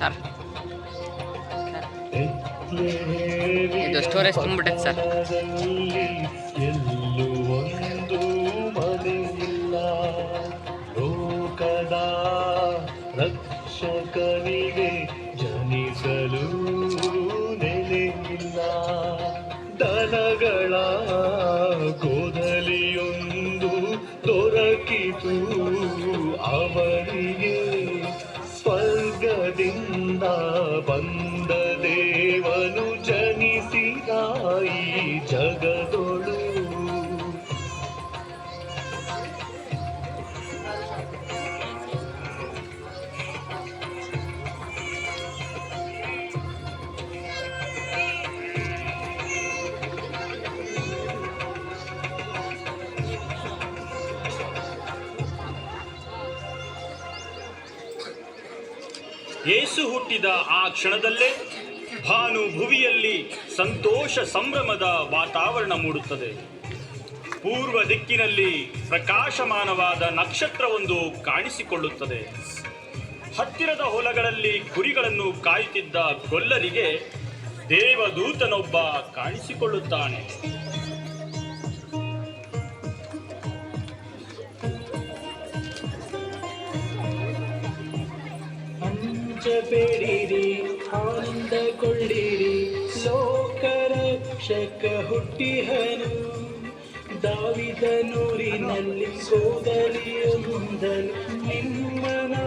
Sir ಇದು storage ತುಂಬಿಬಿಟ್ಟೈತೆ sir. ಎಲ್ಲೂ ಒಂದು ಮನೆಯಿಲ್ಲ, ಲೋಕದ ರಕ್ಷಕನಿಗೆ ಜನಿಸಲು ನೆಲೆಯಿಲ್ಲ. ದನಗಳ ಗೋದಲಿಯೊಂದು ದೊರಕಿತು ಅವನಿಗೆ, ಸ್ವರ್ಗದಿಂದ ಬಂದ ದೇವನು ಜನಿಸಿದ ಈ ಜಗದೊಳು. ಯೇಸು ಹುಟ್ಟಿದ ಆ ಕ್ಷಣದಲ್ಲೇ ಭಾನುಭುವಿಯಲ್ಲಿ ಸಂತೋಷ ಸಂಭ್ರಮದ ವಾತಾವರಣ ಮೂಡುತ್ತದೆ. ಪೂರ್ವ ದಿಕ್ಕಿನಲ್ಲಿ ಪ್ರಕಾಶಮಾನವಾದ ನಕ್ಷತ್ರವೊಂದು ಕಾಣಿಸಿಕೊಳ್ಳುತ್ತದೆ. ಹತ್ತಿರದ ಹೊಲಗಳಲ್ಲಿ ಕುರಿಗಳನ್ನು ಕಾಯುತ್ತಿದ್ದ ಗೊಲ್ಲರಿಗೆ ದೇವದೂತನೊಬ್ಬ ಕಾಣಿಸಿಕೊಳ್ಳುತ್ತಾನೆ. ಬೇಡಿರಿ, ಆನಂದಗೊಳ್ಳಿರಿ, ಲೋಕರಕ್ಷಕ ಹುಟ್ಟಿಹನು. ದಾವಿದನೂರಿನಲ್ಲಿ ಸೋದರಿಯ ಮುಂದಲು ನಿಮ್ಮನ